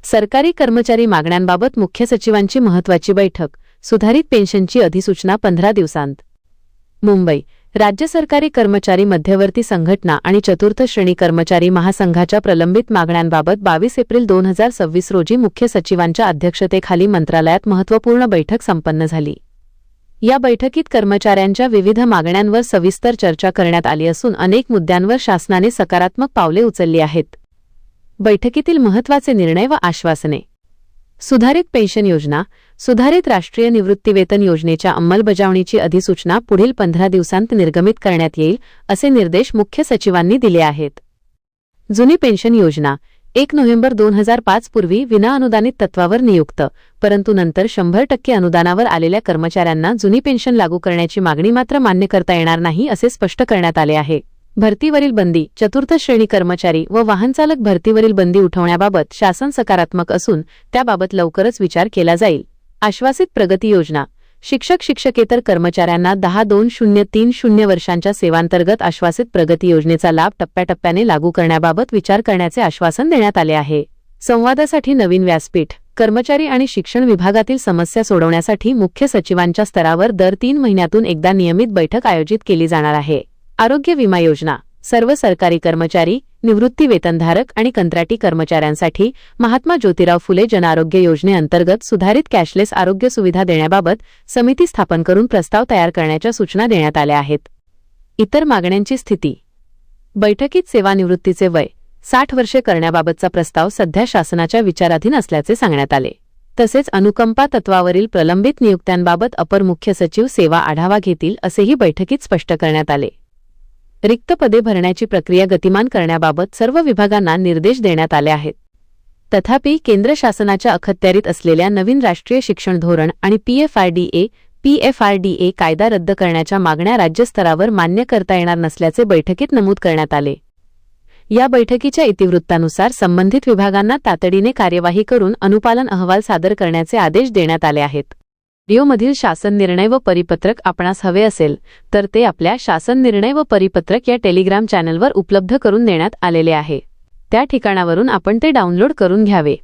सरकारी कर्मचारी मागण्यांबाबत मुख्य सचिवांची महत्त्वाची बैठक. सुधारित पेन्शनची अधिसूचना 15 दिवसांत. मुंबई. राज्य सरकारी कर्मचारी मध्यवर्ती संघटना आणि चतुर्थ श्रेणी कर्मचारी महासंघाच्या प्रलंबित मागण्यांबाबत 22 एप्रिल 2026 रोजी मुख्य सचिवांच्या अध्यक्षतेखाली मंत्रालयात महत्त्वपूर्ण बैठक संपन्न झाली. या बैठकीत कर्मचाऱ्यांच्या विविध मागण्यांवर सविस्तर चर्चा करण्यात आली असून अनेक मुद्द्यांवर शासनाने सकारात्मक पावले उचलली आहेत. बैठकीतील महत्त्वाचे निर्णय व आश्वासने. सुधारित पेन्शन योजना. सुधारित राष्ट्रीय निवृत्तीवेतन योजनेच्या अंमलबजावणीची अधिसूचना पुढील 15 दिवसांत निर्गमित करण्यात येईल, असे निर्देश मुख्य सचिवांनी दिले आहेत. जुनी पेन्शन योजना 1 नोव्हेंबर 2005 पूर्वी विनाअनुदानित तत्वावर नियुक्त, परंतु नंतर 100% अनुदानावर आलेल्या कर्मचाऱ्यांना जुनी पेन्शन लागू करण्याची मागणी मात्र मान्य करता येणार नाही, असे स्पष्ट करण्यात आले आहे. भरतीवरील बंदी. चतुर्थ श्रेणी कर्मचारी व वाहनचालक भरतीवरील बंदी उठवण्याबाबत शासन सकारात्मक असून त्याबाबत लवकरच विचार केला जाईल. आश्वासित प्रगती योजना. शिक्षकेतर कर्मचाऱ्यांना 10-2030 वर्षांच्या सेवांतर्गत आश्वासित प्रगती योजनेचा लाभ टप्प्याटप्प्याने लागू करण्याबाबत विचार करण्याचे आश्वासन देण्यात आले आहे. संवादासाठी नवीन व्यासपीठ. कर्मचारी आणि शिक्षण विभागातील समस्या सोडवण्यासाठी मुख्य सचिवांच्या स्तरावर दर 3 महिन्यातून एकदा नियमित बैठक आयोजित केली जाणार आहे. आरोग्य विमा योजना. सर्व सरकारी कर्मचारी, निवृत्ती वेतनधारक आणि कंत्राटी कर्मचाऱ्यांसाठी महात्मा ज्योतिराव फुले जनआरोग्य योजनेअंतर्गत सुधारित कॅशलेस आरोग्य सुविधा देण्याबाबत समिती स्थापन करून प्रस्ताव तयार करण्याच्या सूचना देण्यात आल्या आहेत. इतर मागण्यांची स्थिती. बैठकीत सेवानिवृत्तीचे वय 60 वर्षे करण्याबाबतचा प्रस्ताव सध्या शासनाच्या विचाराधीन असल्याचे सांगण्यात आले. तसेच अनुकंपा तत्वावरील प्रलंबित नियुक्त्यांबाबत अपर मुख्य सचिव सेवा आढावा घेतील, असेही बैठकीत स्पष्ट करण्यात आले. रिक्त पदे भरण्याची प्रक्रिया गतिमान करण्याबाबत सर्व विभागांना निर्देश देण्यात आले आहेत. तथापि केंद्र शासनाच्या अखत्यारीत असलेल्या नवीन राष्ट्रीय शिक्षण धोरण आणि पीएफआरडीए कायदा रद्द करण्याच्या मागण्या राज्यस्तरावर मान्य करता येणार नसल्याचे बैठकीत नमूद करण्यात आले. या बैठकीच्या इतिवृत्तानुसार संबंधित विभागांना तातडीने कार्यवाही करून अनुपालन अहवाल सादर करण्याचे आदेश देण्यात आले आहेत. व्हिडिओमधील शासन निर्णय व परिपत्रक आपणास हवे असेल तर ते आपल्या शासन निर्णय व परिपत्रक या टेलिग्राम चॅनलवर उपलब्ध करून देण्यात आलेले आहे. त्या ठिकाणावरून आपण ते डाउनलोड करून घ्यावे.